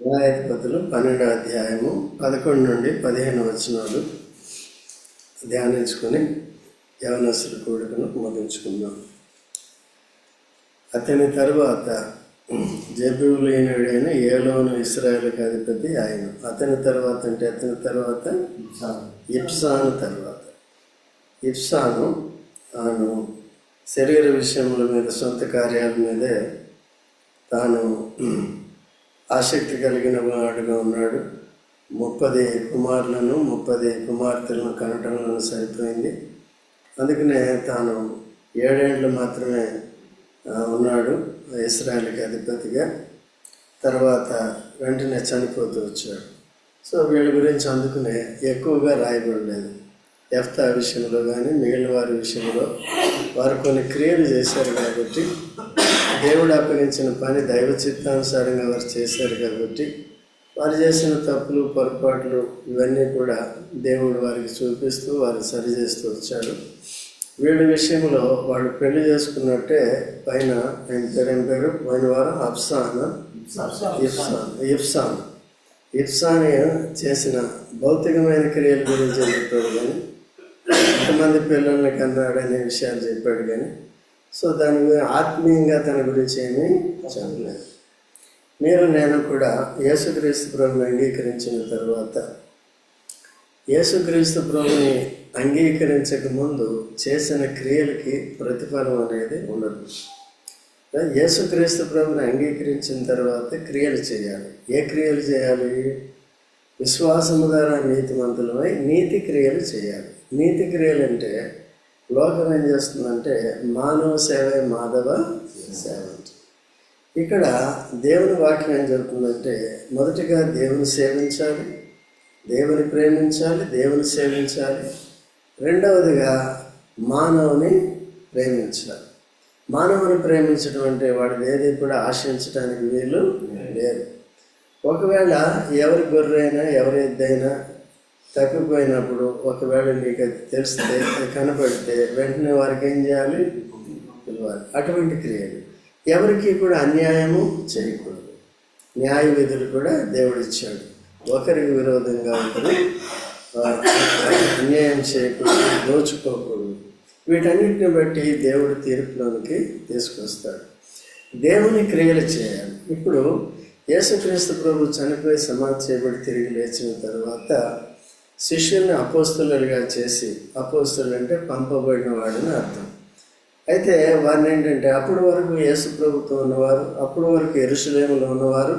న్యాయాధిపతులు 12వ అధ్యాయము 11 నుండి 15 వచనాలు ధ్యానించుకొని యవనస్తుల కూడికను ముగించుకుందాం. అతని తరువాత జెబూలూనీయుడైన ఏలోను ఇశ్రాయేలుకు అధిపతి ఆయన. అతని తర్వాత ఇబ్సాను తర్వాత ఇబ్సాను తాను శరీర విషయముల మీద, సొంత కార్యాల మీదే తాను ఆసక్తి కలిగిన వాడుగా ఉన్నాడు. 30 కుమారులను 30 కుమార్తెలను కనటంలో సరిపోయింది. అందుకనే తాను 7 ఏళ్ళు మాత్రమే ఉన్నాడు ఇశ్రాయేలుకి అధిపతిగా. తర్వాత వెంటనే చనిపోతూ వచ్చాడు. సో వీళ్ళ గురించి అందుకునే ఎక్కువగా రాయబడలేదు. యెఫ్తా విషయంలో కానీ మిగిలిన వారి విషయంలో వారు కొన్ని క్రియలు చేశారు కాబట్టి, దేవుడు అప్పగించిన పని దైవ చిత్తానుసారంగా వారు చేశారు కాబట్టి, వారు చేసిన తప్పులు, పొరపాట్లు ఇవన్నీ కూడా దేవుడు వారికి చూపిస్తూ వారు సరిచేస్తూ వచ్చాడు. వీళ్ళ విషయంలో వాళ్ళు పెళ్లి చేసుకున్నట్టే పైన ఏం పేరు పోయిన వారం ఇబ్సాను చేసిన భౌతికమైన క్రియల గురించి చెప్పాడు కానీ, ఎంతమంది పిల్లల్ని కన్నాడు అనే విషయాలు చెప్పాడు కానీ, సో దాని గురించి ఆత్మీయంగా తన గురించి ఏమీ చెప్పలేదు. నేను కూడా యేసుక్రీస్తు ప్రభుని అంగీకరించిన తర్వాత, యేసుక్రీస్తు ప్రభుని అంగీకరించక ముందు చేసిన క్రియలకి ప్రతిఫలం అనేది ఉండదు. యేసుక్రీస్తు ప్రభుని అంగీకరించిన తర్వాత క్రియలు చేయాలి. ఏ క్రియలు చేయాలి? విశ్వాసము ద్వారా నీతిమంతులమై నీతి క్రియలు చేయాలి. నీతి క్రియలు అంటే లోకం ఏం చేస్తుందంటే మానవ సేవే మాధవ సేవ. ఇక్కడ దేవుని వాక్యం ఏం జరుగుతుందంటే, మొదటిగా దేవుని సేవించాలి, దేవుని ప్రేమించాలి, దేవుని సేవించాలి. రెండవదిగా మానవుని ప్రేమించాలి. మానవుని ప్రేమించడం అంటే వాడు ఏది కూడా ఆశించడానికి వీలు లేదు. ఒకవేళ ఎవరి గొర్రెైనా ఎవరి ఎద్దైనా తప్పిపోయినప్పుడు ఒకవేళ నీకు అది తెలిస్తే, కనపడితే వెంటనే వారికి ఏం చేయాలి? పిలవాలి. అటువంటి క్రియలు ఎవరికి కూడా అన్యాయము చేయకూడదు. న్యాయ విధులు కూడా దేవుడు ఇచ్చాడు. ఒకరికి విరోధంగా ఒకరు అన్యాయం చేయకూడదు, దోచుకోకూడదు. వీటన్నిటిని బట్టి దేవుడు తీర్పులోనికి తీసుకొస్తాడు. దేవుని క్రియలు చేయాలి. ఇప్పుడు యేసుక్రీస్తు ప్రభు చనిపోయి సమాధి చేయబడి తిరిగి లేచిన తర్వాత శిష్యుల్ని అపోస్తలులుగా చేసి, అపోస్తలు అంటే పంపబడిన వాడిని అర్థం. అయితే వారిని ఏంటంటే అప్పటి వరకు యేసు ప్రభుతో ఉన్నవారు, అప్పటి వరకు యెరూషలేములో ఉన్నవారు,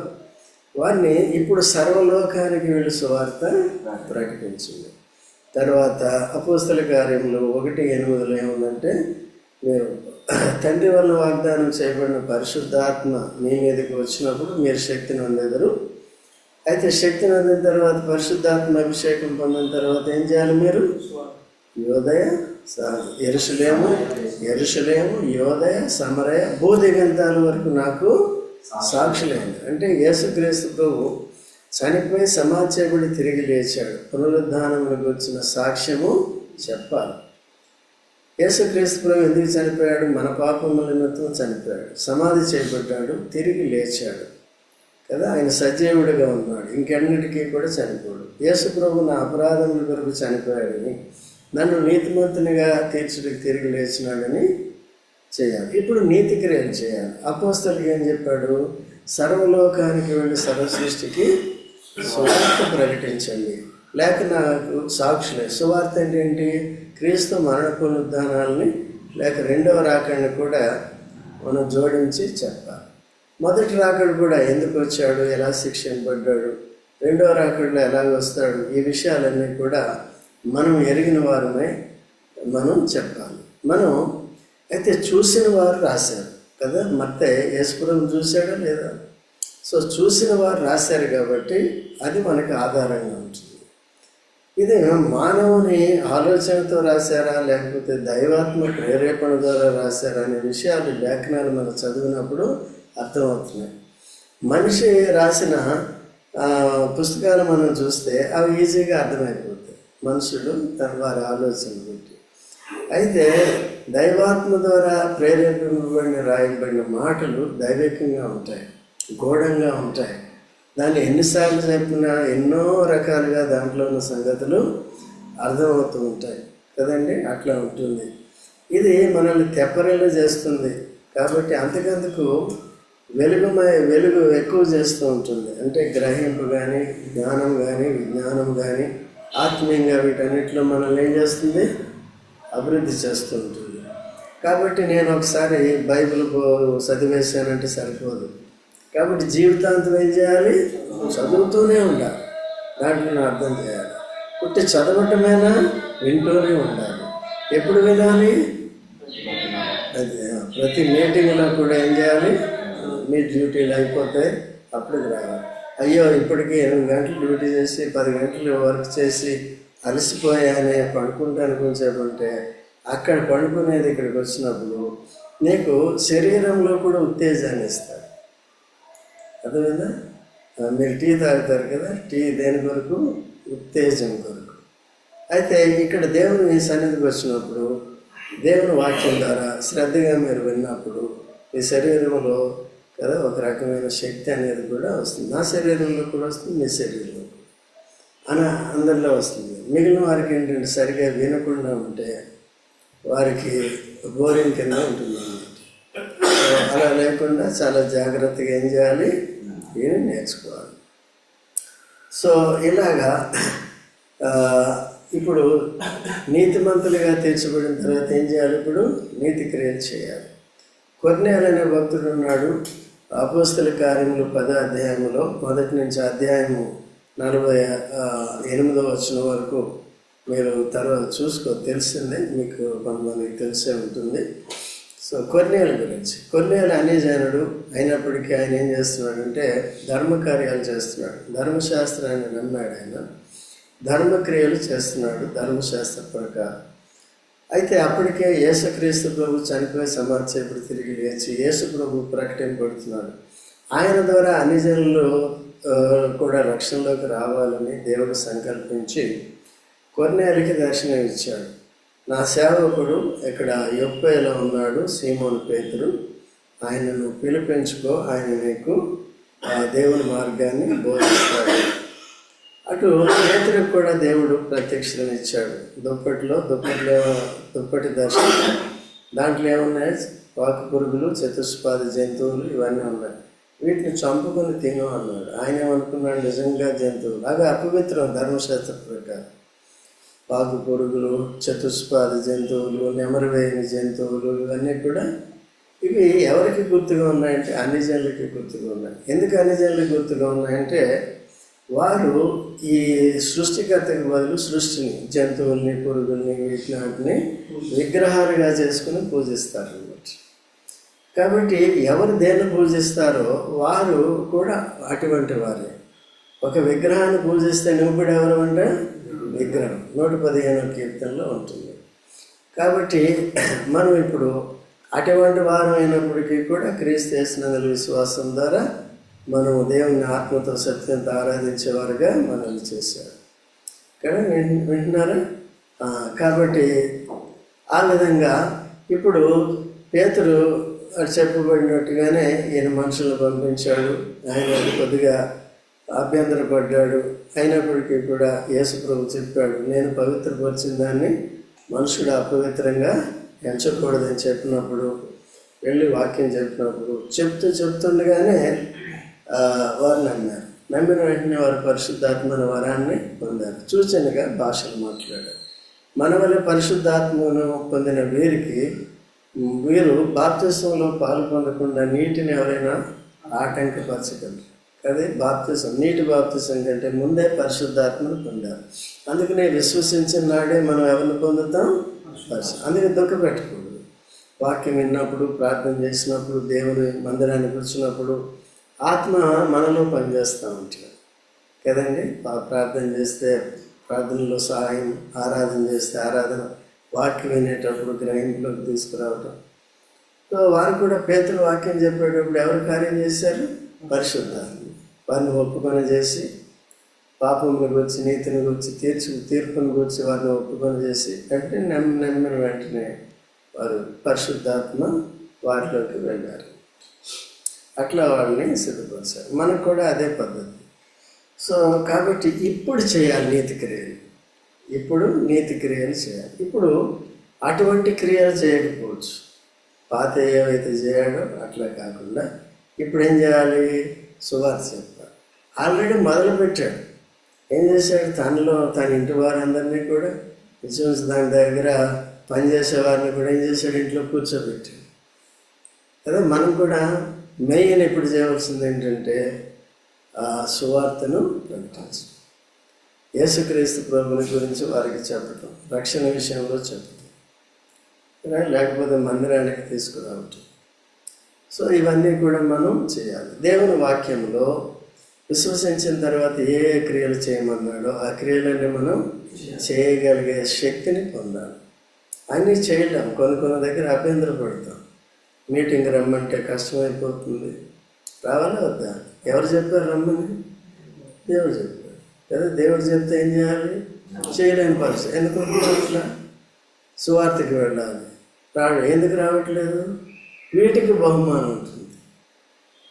వారిని ఇప్పుడు సర్వలోకానికి వెళ్ళి సువార్త ప్రకటించింది. తర్వాత అపోస్తల కార్యములు 1:8 ఏముందంటే, మీరు తండ్రి వల్ల వాగ్దానం చేయబడిన పరిశుద్ధాత్మ మీ మీదకి వచ్చినప్పుడు మీరు శక్తిని పొందెదరు. అయితే శక్తిని పొందిన తర్వాత, పరిశుద్ధాత్మ అభిషేకం పొందిన తర్వాత ఏం చేయాలి? మీరు యోదయ, యెరూషలేము, యోదయ, సమరయ, భూదిగంతాల వరకు నాకు సాక్షులైంది. అంటే యేసుక్రీస్తు ప్రభు చనిపోయి సమాధి చేయబడి తిరిగి లేచాడు. పునరుద్ధానములకు వచ్చిన సాక్ష్యము చెప్పాలి. యేసుక్రీస్తు ప్రభు ఎందుకు చనిపోయాడు? మన పాపముల నిమిత్తం చనిపోయాడు, సమాధి చేయబడ్డాడు, తిరిగి లేచాడు కదా. ఆయన సజీవుడిగా ఉన్నాడు, ఇంకెన్నిటికీ కూడా చనిపోడు. యేసు ప్రభు నా అపరాధముల కొరకు చనిపోయాడని, నన్ను నీతిమంతునిగా తీర్చుడికి తిరిగి లేచినాడని చేయాలి. ఇప్పుడు నీతి క్రియలు చేయాలి. అపోస్తలుకి ఏం చెప్పాడు? సర్వలోకానికి వెళ్ళి సర్వసృష్టికి సువార్త ప్రకటించండి, లేక నాకు సాక్షులే. సువార్త అంటే ఏంటి? క్రీస్తు మరణ పునరుద్ధానాలని లేక రెండవ రాకడిని కూడా మనం జోడించి చెప్పాలి. మొదటి రాకడు కూడా ఎందుకు వచ్చాడు, ఎలా శిక్షింపబడ్డాడు, రెండవ రాకడిలో ఎలాగ వస్తాడు, ఈ విషయాలన్నీ కూడా మనం ఎరిగిన వారమై మనం చెప్పాలి. మనం అయితే చూసిన వారు రాశారు కదా. మత్తయి యేసుప్రభుని చూశాడా లేదా? సో చూసిన వారు రాశారు కాబట్టి అది మనకు ఆధారంగా ఉంటుంది. ఇది మానవుని ఆలోచనతో రాశారా లేకపోతే దైవాత్మ ప్రేరేపణ ద్వారా రాశారా అనే విషయాలు లేఖనాలు మనం చదివినప్పుడు అర్థమవుతున్నాయి. మనిషి రాసిన పుస్తకాలు మనం చూస్తే అవి ఈజీగా అర్థమైపోతాయి, మనుషులు వారి ఆలోచన బట్టి. అయితే దైవాత్మ ద్వారా ప్రేరేపింపబడిన రాయబడిన మాటలు దైవికంగా ఉంటాయి, గూఢంగా ఉంటాయి. దాన్ని ఎన్నిసార్లు చెప్పినా ఎన్నో రకాలుగా దాంట్లో ఉన్న సంగతులు అర్థమవుతూ ఉంటాయి కదండి. అట్లా ఉంటుంది. ఇది మనల్ని తెప్పరిల్లా చేస్తుంది. కాబట్టి అంతకందుకు వెలుగు ఎక్కువ చేస్తూ ఉంటుంది. అంటే గ్రహింపు కానీ, జ్ఞానం కానీ, విజ్ఞానం కానీ, ఆత్మీయంగా వీటన్నిటిలో మనల్ని ఏం చేస్తుంది? అభివృద్ధి చేస్తూ ఉంటుంది. కాబట్టి నేను ఒకసారి బైబిల్ చదివేశానంటే సరిపోదు. కాబట్టి జీవితాంతం ఏం చేయాలి? చదువుతూనే ఉండాలి. దాంట్లో అర్థం చేయాలి. పుట్టి చదవటమైనా వింటూనే ఉండాలి. ఎప్పుడు వినాలి? అది ప్రతి మీటింగ్లో కూడా ఏం చేయాలి? మీ డ్యూటీలు అయిపోతే అప్పటికి రావాలి. అయ్యో ఇప్పటికీ 8 గంటలు డ్యూటీ చేసి 10 గంటలు వర్క్ చేసి అలసిపోయానే పడుకుంటాను కొంచెంసేపు అంటే, అక్కడ పడుకునేది ఇక్కడికి వచ్చినప్పుడు నీకు శరీరంలో కూడా ఉత్తేజాన్ని ఇస్తాడు. అర్థమైందా? మీరు టీ తాగుతారు కదా, టీ దేని కొరకు? ఉత్తేజం కొరకు. అయితే ఇక్కడ దేవుని సన్నిధికి వచ్చినప్పుడు, దేవుని వాక్యం ద్వారా శ్రద్ధగా మీరు విన్నప్పుడు మీ శరీరంలో కదా ఒక రకమైన శక్తి అనేది కూడా వస్తుంది. నా శరీరంలో కూడా వస్తుంది, మీ శరీరంలో అందరిలో వస్తుంది. మిగిలిన వారికి ఏంటంటే సరిగా వినకుండా ఉంటే వారికి బోరింగ్ కింద ఉంటుంది అన్నమాట. అలా లేకుండా చాలా జాగ్రత్తగా ఏం చేయాలి? దీన్ని నేర్చుకోవాలి. సో ఇలాగా ఇప్పుడు నీతిమంతులుగా తీర్చబడిన తర్వాత ఏం చేయాలి? ఇప్పుడు నీతి క్రియలు చేయాలి. కొర్నేలు అనే భక్తుడు ఉన్నాడు. అపోస్తల కార్యములు 10వ అధ్యాయంలో 1 నుంచి అధ్యాయము 48వ వచనం వరకు మీరు తర్వాత తెలిసిందే, మీకు కొంతమందికి తెలిసే ఉంటుంది. సో కొర్నేలు గురించి, కొర్నేలు అన్యజనుడు అయినప్పటికీ ఆయన ఏం చేస్తున్నాడంటే ధర్మకార్యాలు చేస్తున్నాడు. ధర్మశాస్త్రాన్ని నమ్మాడు. ఆయన ధర్మక్రియలు చేస్తున్నాడు ధర్మశాస్త్ర ప్రకారం. అయితే అప్పటికే యేసుక్రీస్తు ప్రభు చనిపోయి సమాధిచేపడి తిరిగి లేచి యేసు ప్రభు ప్రకటింపబడుతున్నాడు. ఆయన ద్వారా అన్ని జనులు కూడా రక్షణలోకి రావాలని దేవుడు సంకల్పించి కొర్నేలుకి దర్శనం ఇచ్చాడు. నా సేవకుడు ఇక్కడ యొప్పేలో ఉన్నాడు, సీమోను పేతురు, ఆయనను పిలిపించుకో, ఆయన నీకు దేవుని మార్గాన్ని బోధిస్తాడు. అటు పేతురుకు కూడా దేవుడు ప్రత్యక్షతను ఇచ్చాడు. దుప్పటి దర్శనం. దాంట్లో ఏమున్నాయి? వాకు పురుగులు, చతుష్పాది జంతువులు ఇవన్నీ ఉన్నాయి. వీటిని చంపుకొని తిను అన్నాడు. ఆయన ఏమనుకున్నాడు? నిజంగా జంతువులు అవి అపవిత్రం ధర్మశాస్త్ర ప్రకారం. వాకు పురుగులు, చతుష్పాది జంతువులు, నెమరువేయని జంతువులు ఇవన్నీ కూడా ఇవి ఎవరికి గుర్తుగా ఉన్నాయంటే అన్ని జనులకి గుర్తుగా ఉన్నాయి. ఎందుకు అన్ని జనులకి గుర్తుగా ఉన్నాయంటే వారు ఈ సృష్టికర్తకి బదులు సృష్టిని, జంతువుల్ని, పురుగుల్ని, వీటిని విగ్రహాలుగా చేసుకుని పూజిస్తారు అన్నమాట. కాబట్టి ఎవరు దేన్ని పూజిస్తారో వారు కూడా అటువంటి వారే. ఒక విగ్రహాన్ని పూజిస్తే నువ్వు కూడా ఎవరు అంటే విగ్రహం. 115వ కీర్తనలో ఉంటుంది. కాబట్టి మనం ఇప్పుడు అటువంటి వారం అయినప్పటికీ కూడా క్రీస్తు యేసునందు విశ్వాసం ద్వారా మనము దేవుని ఆత్మతో సత్యంతో ఆరాధించేవారుగా మనల్ని చేశారు కదా. వింటున్నారా? కాబట్టి ఆ విధంగా ఇప్పుడు పేతురు చెప్పబడినట్టుగానే ఈయన మనుషులను పంపించాడు. ఆయన కొద్దిగా అభ్యంతరపడ్డాడు. అయినప్పటికీ కూడా యేసు ప్రభు చెప్పాడు, నేను పవిత్రపరిచిన దాన్ని మనుషుడు అపవిత్రంగా ఎంచకూడదని చెప్పినప్పుడు, వెళ్ళి వాక్యం చెప్పినప్పుడు చెప్తుండగానే వారు నమ్మారు. నమ్మిన వెంటనే వారు పరిశుద్ధాత్మని వరాన్ని పొందారు. సూచనగా భాషలు మాట్లాడారు. మన వల్ల పరిశుద్ధాత్మను పొందిన వీరు బాప్తిస్మంలో పాలు పొందకుండా నీటిని ఎవరైనా ఆటంకపరచగలరు. అదే బాప్తిసం. నీటి బాప్తిసం కంటే ముందే పరిశుద్ధాత్మను పొందారు. అందుకనే విశ్వసించిన నాడే మనం ఎవరిని పొందుతాం? అందుకే దుఃఖపెట్టకూడదు. వాక్యం విన్నప్పుడు, ప్రార్థన చేసినప్పుడు, దేవుని మందిరానికి వచ్చినప్పుడు ఆత్మ మనలో పనిచేస్తూ ఉంటుంది కదండి. ప్రార్థన చేస్తే ప్రార్థనలో సహాయం, ఆరాధన చేస్తే ఆరాధన, వాక్యం వినేటప్పుడు గ్రహింపులోకి తీసుకురావటం. సో వారు కూడా పేతురు వాక్యం చెప్పేటప్పుడు ఎవరు కార్యం చేశారు? పరిశుద్ధాత్మ. వారిని ఒప్పుకొని చేసి, పాపమును గురించి, నీతిని గురించి, తీర్పుని గురించి వారిని ఒప్పుకొని చేసి అంటే నమ్మిన వెంటనే వారు పరిశుద్ధాత్మ వారిలోకి వెళ్ళారు. అట్లా వాళ్ళని సిద్ధపరిచారు. మనకు కూడా అదే పద్ధతి. సో కాబట్టి ఇప్పుడు చేయాలి నీతి క్రియలు, ఇప్పుడు నీతి క్రియలు చేయాలి. ఇప్పుడు అటువంటి క్రియలు చేయకపోవచ్చు, పాత ఏవైతే చేయాడో అట్లా కాకుండా ఇప్పుడు ఏం చేయాలి? సువార్త చెప్పాలి. ఆల్రెడీ మొదలుపెట్టాడు. ఏం చేశాడు? తన ఇంటి వారందరినీ కూడా ఇంచుమించు దాని దగ్గర పనిచేసే వారిని కూడా ఏం చేశాడు? ఇంట్లో కూర్చోబెట్టాడు కదా. మనం కూడా మెయిన్ ఇప్పుడు చేయవలసింది ఏంటంటే సువార్తను ప్రకటించడం, యేసుక్రీస్తు ప్రభుని గురించి వారికి చెప్పడం, రక్షణ విషయంలో చెప్పడం, లేకపోతే మందిరానికి తీసుకురావటం. సో ఇవన్నీ కూడా మనం చేయాలి. దేవుని వాక్యంలో విశ్వసించిన తర్వాత ఏ ఏ క్రియలు చేయమన్నాడో ఆ క్రియలన్నీ మనం చేయగలిగే శక్తిని పొందాలి. అన్నీ చేయలేం. కొన్ని దగ్గర అభ్యంతరపడతాం. మీటింగ్ రమ్మంటే కష్టమైపోతుంది. రావాలా వద్దా? ఎవరు చెప్పారు రమ్మని? దేవుడు చెప్పారు కదా. దేవుడు చెప్తే ఏం చేయాలి? చేయలేని పరిస్థితి. ఎందుకు అట్లా? సువార్తకి వెళ్ళాలి. ఎందుకు రావట్లేదు? వీటికి బహుమానం ఉంటుంది.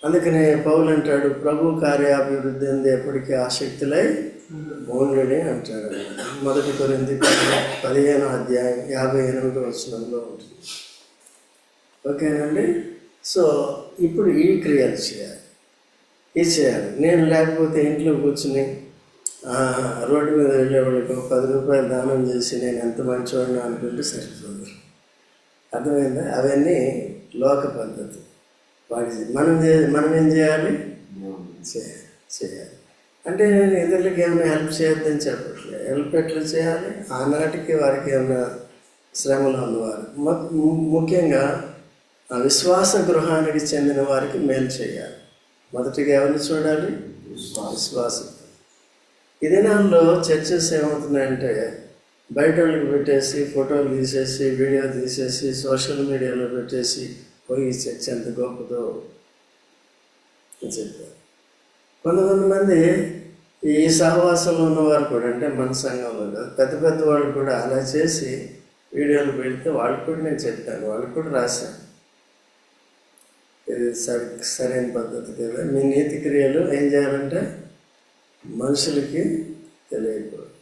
అందుకనే పౌలు అంటాడు, ప్రభు కార్యాభివృద్ధి అంది ఎప్పటికీ ఆసక్తులై మౌనుడే అంటాడు. 1 కొరింథీ 15:58 ఉంటుంది. ఓకేనండి. సో ఇప్పుడు ఈ క్రియలు చేయాలి, ఇది చేయాలి. నేను లేకపోతే ఇంట్లో కూర్చుని రోడ్డు మీద వెళ్ళేవాళ్ళకి 10 రూపాయలు దానం చేసి నేను ఎంత మంచివాడిని అనుకుంటే సరిపోదు. అర్థమైందా? అవన్నీ లోక పద్ధతి. మనం ఏం చేయాలి? చేయాలి. అంటే నేను ఇతరులకి ఏమైనా హెల్ప్ చేయొద్దని చెప్పట్లేదు. హెల్ప్ ఎట్లా చేయాలి? ఆనాటికి వారికి ఏమైనా శ్రమలో ఉన్నవారు, ముఖ్యంగా విశ్వాస గృహానికి చెందిన వారికి మేలు చేయాలి. మొదటిగా ఎవరిని చూడాలి? విశ్వాసం. ఈ దినాల్లో చర్చెస్ ఏమవుతున్నాయంటే బయట వాళ్ళకి పెట్టేసి ఫోటోలు తీసేసి వీడియో తీసేసి సోషల్ మీడియాలో పెట్టేసి పోయి చర్చ్ ఎంత గొప్పదో చెప్పారు. కొంతమంది ఈ సహవాసంలో ఉన్నవారు కూడా, అంటే మన సంఘంలో కాదు, పెద్ద వాళ్ళు కూడా అలా చేసి వీడియోలు పెడితే వాళ్ళకి కూడా నేను చెప్పాను, వాళ్ళకి కూడా రాశాను. ఇది సరైన పద్ధతి కదా. మీ నీతి క్రియలు ఏం చేయాలంటే మనుషులకి తెలియకూడదు.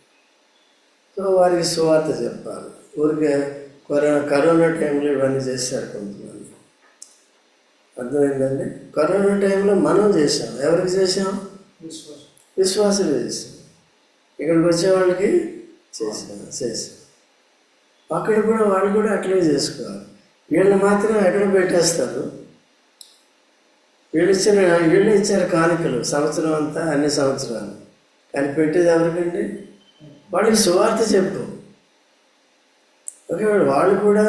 సో వారికి సువార్త చెప్పాలి. ఊరికే కరోనా టైంలో ఇవన్నీ చేశారు కొంతమంది. అర్థమైందండి? కరోనా టైంలో మనం చేసాం. ఎవరికి చేసాం? విశ్వాసులు చేసాం. ఇక్కడికి వచ్చే వాళ్ళకి చేసాం. అక్కడ కూడా వాళ్ళు కూడా అట్లే చేసుకోవాలి. వీళ్ళు మాత్రం ఎక్కడ పెట్టేస్తారు? వీళ్ళు ఇచ్చారు కానుకలు సంవత్సరం అంతా, అన్ని సంవత్సరాలు. కానీ పెట్టేది ఎవరికండి? వాళ్ళకి సువార్త చెప్పు. ఓకే, వాళ్ళు కూడా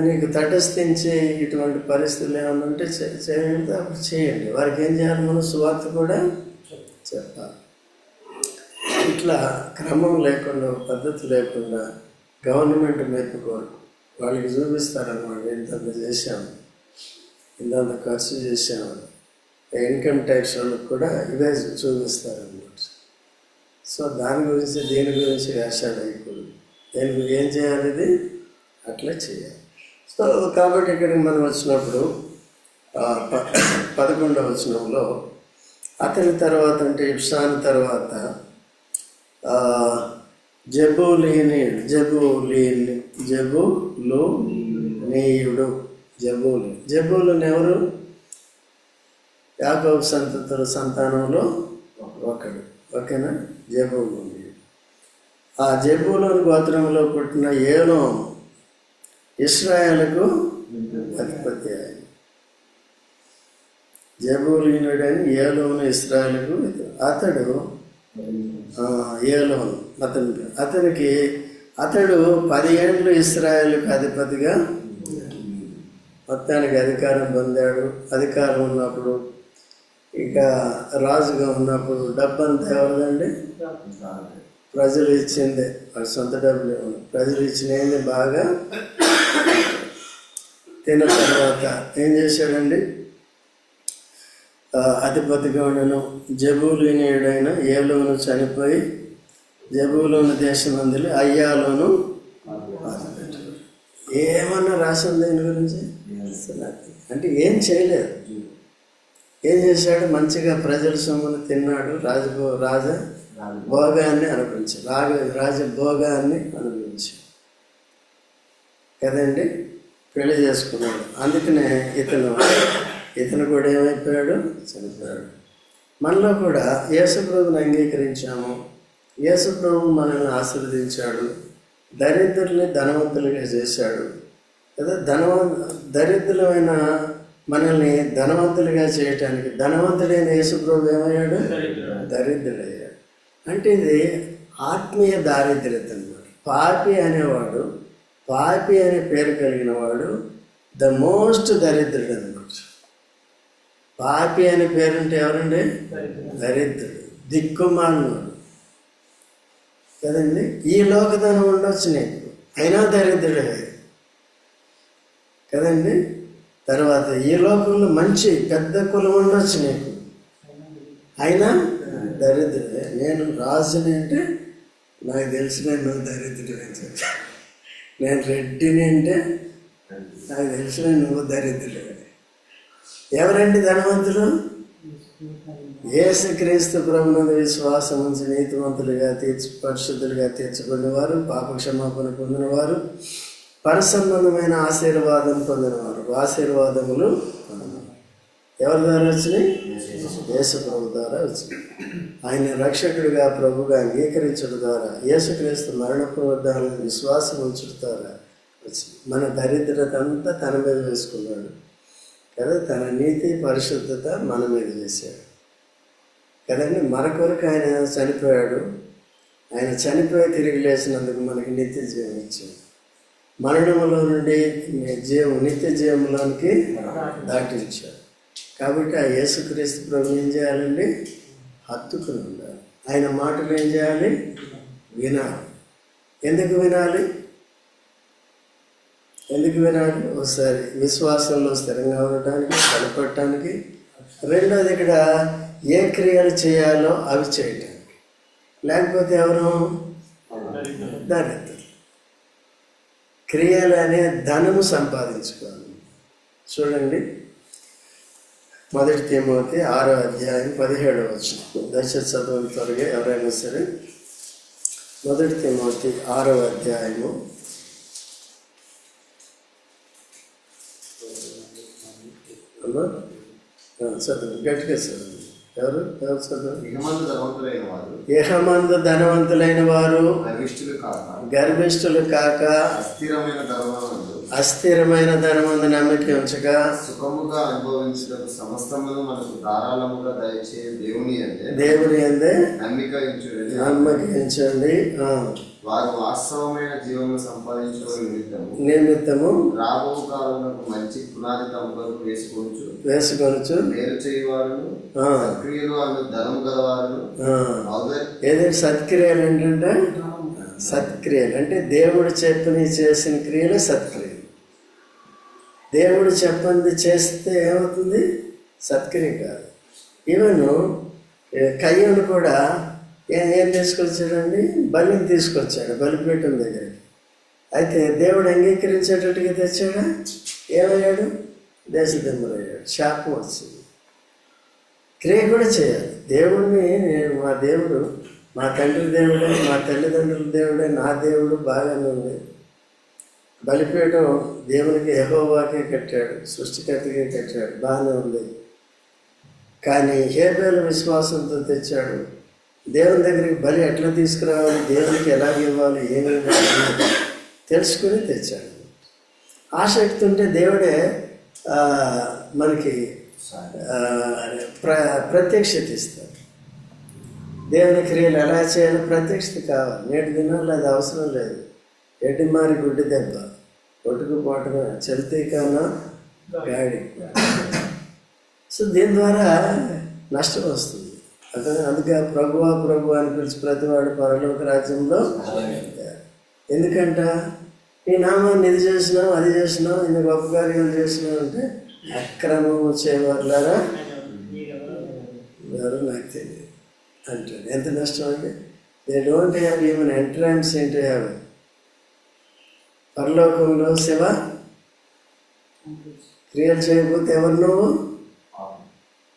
నీకు తటస్థించి ఇటువంటి పరిస్థితులు ఏమైనా ఉంటే చేయండి, అప్పుడు చేయండి. వారికి ఏం చేయాలి? మనం సువార్త కూడా చెప్పాలి. ఇట్లా క్రమం లేకుండా, పద్ధతి లేకుండా గవర్నమెంట్ మెప్పుకోరు. వాళ్ళకి చూపిస్తారన్నమాట, ఇంతంత చేశాము, ఇంతంత ఖర్చు చేసామని. ఇన్కమ్ ట్యాక్స్ వాళ్ళకి కూడా ఇవే చూపిస్తారన్నమాట. సో దీని గురించి వేషాలు వేయకూడదు. ఏం చేయాలి? ఇది అట్లా చేయాలి. సో కాబట్టి ఇక్కడికి మనం వచ్చినప్పుడు 11వ వచనంలో అతని తర్వాత, అంటే ఇబ్సాన్ తర్వాత జబూలూనీయుడు. జబూలుని ఎవరు? యాకోబు సంతానంలో ఒకడు. ఓకేనా? జబూలూనీయుడు. ఆ జబూలూను గోత్రంలో పుట్టిన ఏలోను ఇశ్రాయేలుకు అధిపతి. ఆయన జబూలీనుడని ఏలోను ఇశ్రాయేలుకు. అతడు ఏలోను అతడు 10 ఏళ్ళు ఇశ్రాయేలుకు అధిపతిగా మొత్తానికి అధికారం పొందాడు. అధికారం ఉన్నప్పుడు, ఇక రాజుగా ఉన్నప్పుడు డబ్బంతా ఎవరిదండి? ప్రజలు ఇచ్చిందే. వాడి సొంత డబ్బులు ఏమన్నా ప్రజలు ఇచ్చినవి బాగా తిన్న తర్వాత ఏం చేశాడండి? అధిపతిగా ఉండను. జబూలూనీయుడైన ఏలోను చనిపోయి జబూలూను దేశమందులు అయ్యాలోను ఏమన్నా రాసింది దీని గురించి? అంటే ఏం చేయలేదు. ఏం చేశాడు? మంచిగా ప్రజల సొమ్మును తిన్నాడు, భోగాన్ని అనుభవించాడు, రాజభోగాన్ని అనుభవించాడు కదండి. పెళ్లి చేసుకున్నాడు. అందుకనే ఇతను కూడా ఏమైపోయాడు? చనిపోయాడు. మనలో కూడా యేసుప్రభుని అంగీకరించాము, యేసుప్రభు మనల్ని ఆశీర్వదించాడు, దరిద్రుల్ని ధనవంతులుగా చేశాడు కదా. దరిద్రులమైన మనల్ని ధనవంతులుగా చేయటానికి ధనవంతుడైన యేసుప్రభు ఏమయ్యాడు? దరిద్రుడయ్యాడు. అంటే ఇది ఆత్మీయ దారిద్ర్యత అన్నమాట. పాపి అనే పేరు కలిగిన వాడు ద మోస్ట్ దరిద్రుడు అన్నమాట. పాపి అనే పేరుంటే ఎవరండి? దరిద్రుడు, దిక్కుమాలినోడు కదండి. ఈ లోకధనం ఉండొచ్చు నీకు, అయినా దరిద్రుడే కదండి. తర్వాత ఈ లోకంలో మంచి పెద్ద కులం ఉండొచ్చు నీకు, అయినా దరిద్రుడే. నేను రాజుని అంటే నాకు తెలిసిన నువ్వు దరిద్రుడు అని చెప్పి, నేను రెడ్డిని అంటే నాకు తెలిసిన నువ్వు దరిద్రుడు. ఎవరండి ధనవంతులు? యేసుక్రీస్తు ప్రభునందు విశ్వాసం ఉంచి నీతివంతులుగా పరిశుద్ధులుగా తీర్చబడినవారు, పాప క్షమాపణ పొందినవారు, పరసంబంధమైన ఆశీర్వాదం పొందినవారు. ఆశీర్వాదములు ఎవరి ద్వారా వచ్చినాయి? యేసు ప్రభు ద్వారా వచ్చినాయి. ఆయన రక్షకుడిగా ప్రభుగా అంగీకరించడం ద్వారా, యేసుక్రీస్తు మరణ పునరుద్ధానాలను విశ్వాసం ఉంచడం ద్వారా వచ్చింది. మన దరిద్రత అంతా తన మీద వేసుకున్నాడు కదా. తన నీతి పరిశుద్ధత మన మీద చేశాడు కదండి. మన కొరకు ఆయన చనిపోయాడు. ఆయన చనిపోయి తిరిగి లేచినందుకు మనకి నిత్య జీవం ఇచ్చాడు. మరణంలో నుండి నిత్య జీవంలోనికి దాటించాడు. కాబట్టి ఆ యేసుక్రీస్తు ప్రభు ఏం చేయాలండి? హత్తుకుని ఉండాలి. ఆయన మాటలు ఏం చేయాలి? వినాలి. ఎందుకు వినాలి? ఒకసారి విశ్వాసంలో స్థిరంగా ఉండటానికి, బలపడటానికి. రెండోది ఇక్కడ ఏ క్రియలు చేయాలో అవి చేయటానికి. లేకపోతే ఎవరు? దరిద్రులు. క్రియలు అనే ధనము సంపాదించుకోవాలి. చూడండి, 1 తిమోతి 6వ అధ్యాయం 17వ వచనం. దయచేసి చదవండి త్వరగా ఎవరైనా సరే. 1 తిమోతి 6వ అధ్యాయము 17వ చదువు. గట్టిగా చదువు. ఎవరు చదువు? ఇహమందు ధనవంతులైన వారు గర్విష్ఠులు కాక అస్థిరమైన ధనమందు నమ్మిక ఉంచగా సుఖముగా అనుభవించడం సమస్తమును మనకు ధారాళముగా దయచే దేవుని యందే నమ్మకించండి. వారు వాస్తవమైన జీవనం సంపాదించుకునే నిమిత్తము రాబో కాలంలో మంచి పునాది తమకు వేసుకొనచ్చు మేలు చేయవారును సత్క్రియలు అన్న ధనం గలవారును. ఏదైనా సత్క్రియలు ఏంటంటే సత్క్రియలు అంటే దేవుడు చెప్పని చేసిన క్రియలు సత్క్రియలు. దేవుడు చెప్పంది చేస్తే ఏమవుతుంది? సత్క్రియ కాదు. ఈవెన్ కయ్యను కూడా ఏం తీసుకొచ్చాడండి? బలిని తీసుకొచ్చాడు బలిపీఠం దగ్గరికి. అయితే దేవుడు అంగీకరించేటట్టుగా తెచ్చాడా? ఏమయ్యాడు? దేశదిమ్మరయ్యాడు. శాపం వచ్చింది. క్రియ కూడా చేయాలి. దేవుడిని మా దేవుడు, మా తండ్రి దేవుడే, మా తల్లిదండ్రుల దేవుడే, నా దేవుడు బాగానే ఉంది. బలిపీఠం దేవునికి యెహోవాకే కట్టాడు, సృష్టికర్తకే కట్టాడు, బాగానే ఉంది. కానీ హేబేలు విశ్వాసంతో తెచ్చాడు. దేవుని దగ్గరికి బలి ఎట్లా తీసుకురావాలి, దేవునికి ఎలాగ ఇవ్వాలి, ఏమి ఇవ్వాలి తెలుసుకుని తెచ్చాడు. ఆసక్తి ఉంటే దేవుడే మనకి ప్రత్యక్షత ఇస్తాడు. దేవుని క్రియలు ఎలా చేయాలో ప్రత్యక్షత కావాలి. నేటి దినాల్లో అది అవసరం లేదు. ఎడ్డిమారి గుడ్డి దెబ్బ, కొట్టుకుపోవటమే, చల్తీ కన్నా గాడి. సో దీని ద్వారా నష్టం వస్తుంది. అందుకే ప్రభువా ప్రభు అని పిలిచి ప్రతివాడు పరలోక రాజ్యంలో. ఎందుకంట నీ నామాన్ని ఇది చేసినావు, అది చేసినావు, ఇన్ని గొప్ప కార్యాలు చేసినావు అంటే అక్రమము చేయవారులారా ఎవరు నాకు తెలియదు అంటాడు. ఎంత నష్టం అంటే they don't have even entrance into heaven. పరలోకంలో శివ క్రియలు చేయకపోతే ఎవరు నువ్వు?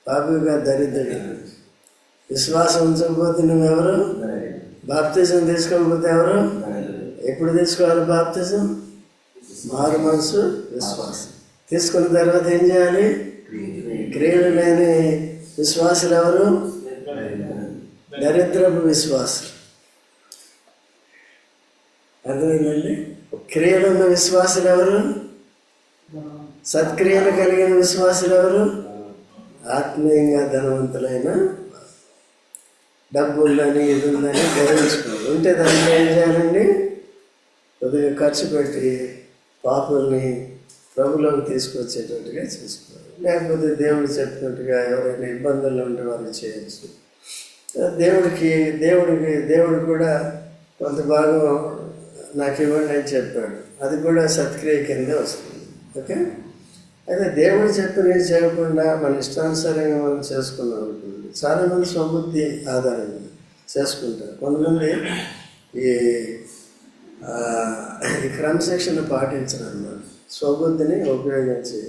పాపిగా దరిద్రుడు. విశ్వాసం ఉంచకపోతే నువ్వెవరు? బాప్తిజం తీసుకోకపోతే ఎవరు? ఎప్పుడు తీసుకోవాలి బాప్తిజం? మారు మనసు విశ్వాసం. తీసుకున్న తర్వాత ఏం చేయాలి? క్రియలు లేని విశ్వాసులు ఎవరు? దరిద్రపు విశ్వాసులు. అర్థమైందండి? క్రియలున్న విశ్వాసులు ఎవరు? సత్క్రియలు కలిగిన విశ్వాసులు ఎవరు? ఆత్మీయంగా ధనవంతులైన, డబ్బులని ఇది ఉందని గర్వించుకోవాలి. ఉంటే దాంట్లో ఏం చేయాలండి? కొద్దిగా ఖర్చు పెట్టి పాపుల్ని ప్రభులోకి తీసుకొచ్చేటట్టుగా చేసుకోవాలి. లేకపోతే దేవుడు చెప్పినట్టుగా ఎవరైనా ఇబ్బందుల్లో ఉంటే వాళ్ళు చేయొచ్చు. దేవుడు కూడా కొంత భాగం నాకు ఇవ్వండి అని చెప్పాడు. అది కూడా సత్క్రియ కిందే వస్తుంది. ఓకే. అయితే దేవుడు చెప్పినవి చేయకుండా మన ఇష్టానుసారంగా మనం చేసుకున్నాం అనుకోండి, చాలామంది స్వబుద్ధి ఆధారంగా చేసుకుంటారు. కొంతమంది ఈ క్రమశిక్షణ పాటించరు అన్నమాట. స్వబుద్ధిని ఉపయోగించి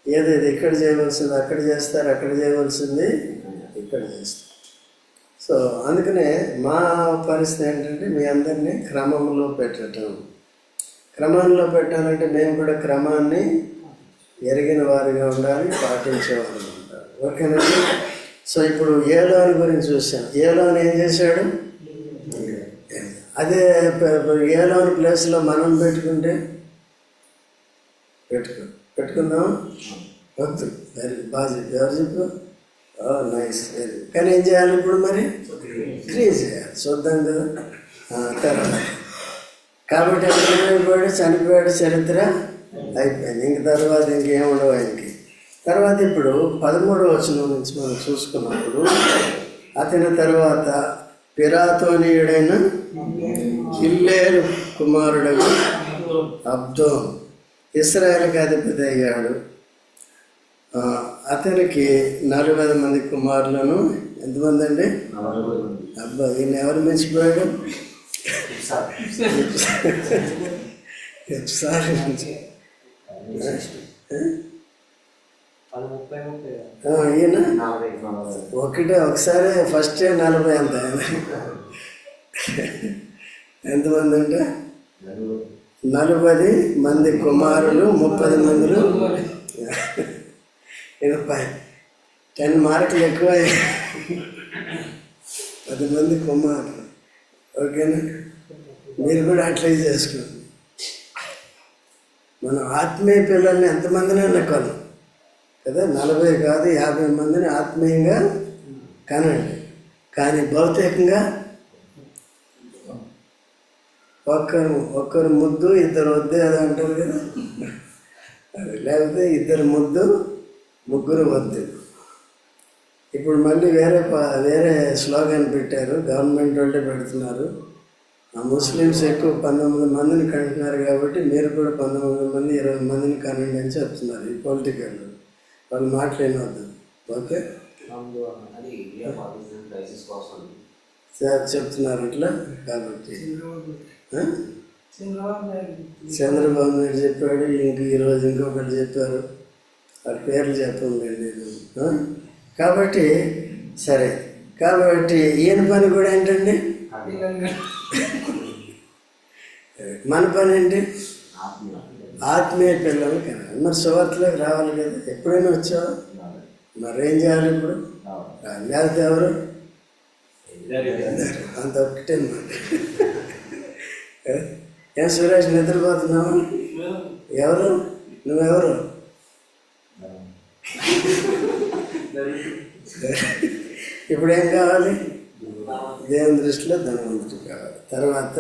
ఏదైతే ఇక్కడ చేయవలసింది అక్కడ చేస్తారు, అక్కడ చేయవలసింది ఇక్కడ చేస్తారు. సో అందుకనే మా పరిస్థితి ఏంటంటే మీ అందరినీ క్రమంలో పెట్టడం. క్రమంలో పెట్టాలంటే మేము కూడా క్రమాన్ని ఎరిగిన వారిగా ఉండాలి, పాటించేవారు ఉంటారు. ఓకేనండి. సో ఇప్పుడు ఏలోని గురించి చూసాం. ఏలోని ఏం చేశాడు? అదే ఏలోని ప్లేస్లో మనం పెట్టుకుంటే పెట్టుకుందాం వద్దు. వెరీ బాగా చెప్పి ఎవరు చెప్పు? Nice, very. కానీ ఏం చేయాలి ఇప్పుడు? మరి క్రియ చేయాలి. చూద్దాం కదా తర్వాత. కాబట్టి చనిపోయాడు, చనిపోయాడు, చరిత్ర అయిపోయింది. ఇంక తర్వాత ఇంకేం ఉండవు ఆయనకి. తర్వాత ఇప్పుడు 13వ వచనం నుంచి మనం చూసుకున్నప్పుడు, అతని తర్వాత పిరాతోనీయుడైన హిల్లేలు కుమారుడు అబ్దోన్ ఇశ్రాయేలుకి అధిపతి అయ్యాడు. అతనికి 40 మంది కుమారులను. ఎంతమంది అండి? అబ్బా, ఈయన ఎవరు మించిపోయాడు? ఈయన ఒకసారి ఫస్ట్ 40 ఎంత? ఎంతమంది అంటే 40 మంది కుమారులు, 30 మందిలు. 10 మార్కులు ఎక్కువ, 10 మంది కుమారులు. ఓకేనా? మీరు కూడా అట్లే చేసుకోండి. మనం ఆత్మీయ పిల్లల్ని ఎంతమందినైనా కను కదా, 40 కాదు 50 మందిని ఆత్మీయంగా కనండి. కానీ భౌతికంగా ఒక్కరు ముద్దు, ఇద్దరు వద్దు అది అంటారు కదా. లేకపోతే 2 ముద్దు, 3 వద్దు. ఇప్పుడు మళ్ళీ వేరే స్లోగన్ పెట్టారు, గవర్నమెంట్ వాళ్ళే పెడుతున్నారు. ఆ ముస్లిమ్స్ ఎక్కువ 19 మందిని కంటున్నారు కాబట్టి మీరు కూడా 19 మంది 20 మందిని కనండి అని చెప్తున్నారు. ఈ పొలిటికల్ వాళ్ళు మాట్లాడినవద్దు. ఓకే, చెప్తున్నారు ఇట్లా. కాబట్టి చంద్రబాబు నాయుడు చెప్పాడు, ఈరోజు ఇంకొకటి చెప్పారు, వాళ్ళ పేర్లు చెప్పండి నేను. కాబట్టి సరే, కాబట్టి ఈయన పని కూడా ఏంటండి? మన పని ఏంటి? ఆత్మీయ పిల్లలు కదా. మరి సువార్తలోకి రావాలి కదా. ఎప్పుడైనా వచ్చావా? మరేం చేయాలి ఇప్పుడు? లేకపోతే ఎవరు? అంత ఒకటే మాట. ఏం సురేష్ నిద్రపోతున్నావు? ఎవరు నువ్వెవరు? ఇప్పుడు ఏం కావాలి? దేవుని దృష్టిలో ధనవంతుడు కావాలి. తర్వాత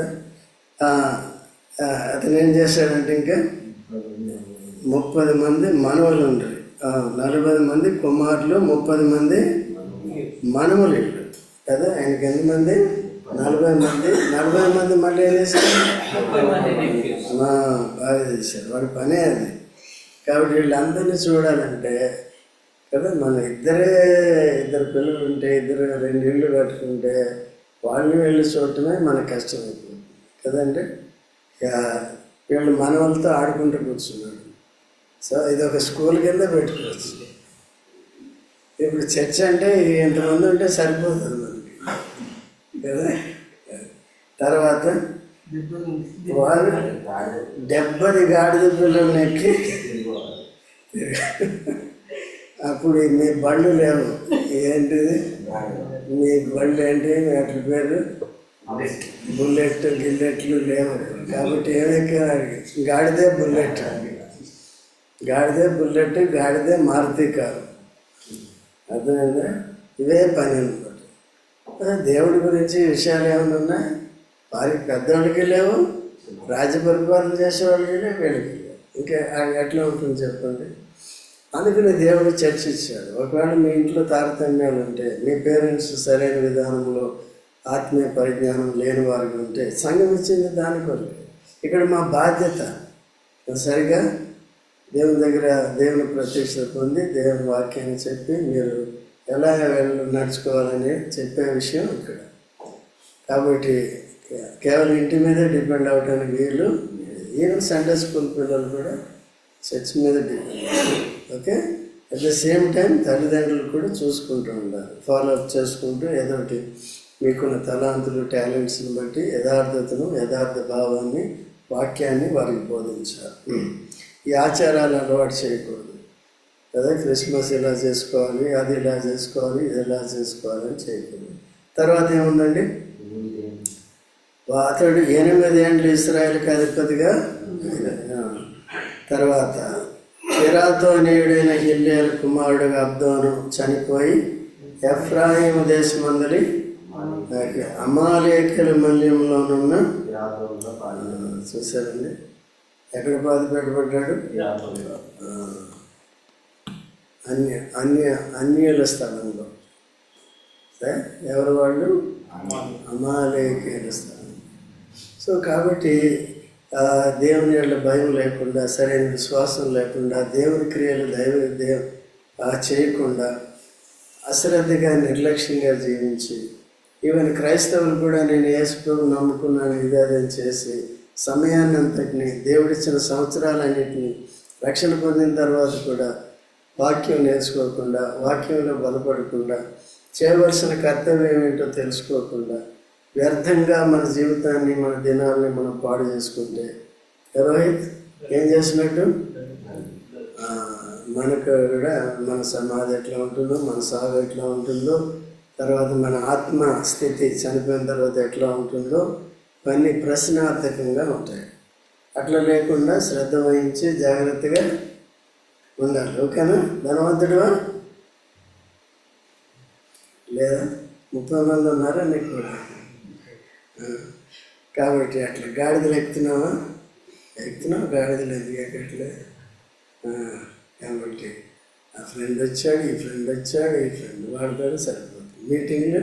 అతను ఏం చేశాడంటే ఇంకా 30 మంది మనవలు ఉండరు, 40 మంది కుమారులు, 30 మంది మనవలు కదా. ఆయనకి ఎంతమంది? 40 మంది. 40 మంది మళ్ళీ ఏం చేశారు? బాగా చేశారు. వాడి పనే అది. కాబట్టి వీళ్ళందరినీ చూడాలంటే కదా, మన ఇద్దరు పిల్లలు ఉంటే, 2 ఇళ్ళు కట్టుకుంటే వాళ్ళని వెళ్ళి చూడటమే మనకు కష్టమైపోతుంది కదండి. వీళ్ళు మనవలతో ఆడుకుంటూ కూర్చున్నాడు. సో ఇది ఒక స్కూల్ కింద పెట్టుకోవచ్చు. ఇప్పుడు చర్చ్ అంటే ఎంతమంది ఉంటే సరిపోతుంది మనకి కదా. తర్వాత వాళ్ళు 70 గాడిద పిల్లల్ని ఎక్కి అప్పుడు మీ బళ్ళు లేవు. ఏంటిది మీ బళ్ళు ఏంటి వాటి పేరు? బుల్లెట్ గిల్లెట్లు లేవు. కాబట్టి ఏమెక్కారు? గాడిదే బుల్లెట్, గాడిదే బుల్లెట్, గాడిదే మారుతి కారు. అర్థమైందా? ఇవే పని అనమాట. దేవుడి గురించి విషయాలు ఏమైనా ఉన్నాయి? వారికి పెద్దవాళ్ళకి లేవు, రాజ్య పరిపాలన చేసేవాళ్ళకి లేవు, వీళ్ళకి లేవు. ఇంకా ఎట్లా ఉంటుంది చెప్పండి? అందుకని దేవుడు చర్చించాడు. ఒకవేళ మీ ఇంట్లో తారతమ్యాలు ఉంటే, మీ పేరెంట్స్ సరైన విధానంలో ఆత్మీయ పరిజ్ఞానం లేని వారికి ఉంటే, సంఘం ఇచ్చింది దాని కొరకు. ఇక్కడ మా బాధ్యత సరిగా దేవుని దగ్గర దేవుని ప్రత్యక్షత పొంది దేవుని వాక్యాన్ని చెప్పి మీరు ఎలా నడుచుకోవాలని చెప్పే విషయం ఇక్కడ. కాబట్టి కేవలం ఇంటి మీదే డిపెండ్ అవ్వడానికి వీళ్ళు, ఈవెన్ సండే స్కూల్ పిల్లలు కూడా చర్చ్ మీద depend. Okay, at the same time తల్లిదండ్రులు కూడా చూసుకుంటూ ఉండాలి, ఫాలోఅప్ చేసుకుంటూ ఏదో ఒకటి మీకున్న తలాంతులు టాలెంట్స్ని బట్టి యథార్థతను యథార్థ భావాన్ని వాక్యాన్ని వారికి బోధించాలి. ఈ ఆచారాలు అలవాటు చేయకూడదు కదా. క్రిస్మస్ ఇలా చేసుకోవాలి, అది ఇలా చేసుకోవాలి, ఇది ఇలా చేసుకోవాలి అని చేయకూడదు. తర్వాత ఏముందండి? అతడు 8 ఏండ్లు ఇశ్రాయేలుకి అధిపతిగా. తర్వాత పిరాతోనీయుడైన హిల్లేలు కుమారుడుగా అబ్దోను చనిపోయి ఎఫ్రాయిము దేశమందలి అమాలేకుల మల్యంలోనున్న, చూసారండి ఎక్కడ బాధ పెట్టబడ్డాడు? అన్యుల స్థలంలో. ఎవరు వాళ్ళు? అమాలేకుల స్థలం. సో కాబట్టి దేవుని యొక్క భయం లేకుండా, సరైన విశ్వాసం లేకుండా, దేవుని క్రియలు చేయకుండా అశ్రద్ధగా నిర్లక్ష్యంగా జీవించి, ఈవెన్ క్రైస్తవులు కూడా నేను యేసు ప్రభువుని నమ్ముకున్నాను ఇది అదని చేసి సమయాన్ని అంతటిని, దేవుడిచ్చిన సంవత్సరాలన్నింటినీ రక్షణ పొందిన తర్వాత కూడా వాక్యం నేర్చుకోకుండా, వాక్యంలో బలపడకుండా, చేయవలసిన కర్తవ్యం ఏంటో తెలుసుకోకుండా వ్యర్థంగా మన జీవితాన్ని, మన దినాల్ని మనం పాడు చేసుకుంటే రోహిత్ ఏం చేసినట్టు? మనకు కూడా మన సమాధి ఎట్లా ఉంటుందో, మన సాగు ఎట్లా ఉంటుందో, తర్వాత మన ఆత్మ స్థితి చనిపోయిన తర్వాత ఎట్లా ఉంటుందో ఇవన్నీ ప్రశ్నార్థకంగా ఉంటాయి. అట్లా లేకుండా శ్రద్ధ వహించి జాగ్రత్తగా ఉండాలి. ఓకేనా? ధనవంతుడివా లేదా? 30 మంది ఉన్నారా నీకు కూడా? కాబట్టి అట్లా గాడిదలు ఎక్కుతున్నావా? గాడిదలు ఎందుకు ఎక్కట్లే? కాబట్టి ఆ ఫ్రెండ్ వచ్చాడు, ఈ ఫ్రెండ్ వచ్చాడు, ఈ ఫ్రెండ్ వాడిపోయాడు, సరిపోతుంది. మీటింగ్లు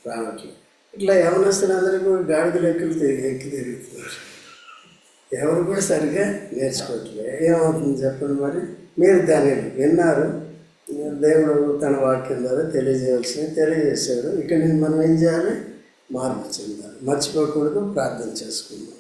రావట్లేదు. ఇట్లా యవనస్తులు అందరూ కూడా గాడిదలు ఎక్కి తిరుగుతున్నారు. ఎవరు కూడా సరిగ్గా నేర్చుకోవట్లేదు. ఏమవుతుంది చెప్పండి? మరి మీరు దాన్ని విన్నారు, దేవుడు తన వాక్యం ద్వారా తెలియజేశాడు. ఇక్కడ మనం ఏం చేయాలి? మార్పు చెందాలి. మర్చిపోకూడదు. ప్రార్థన చేసుకుందాం.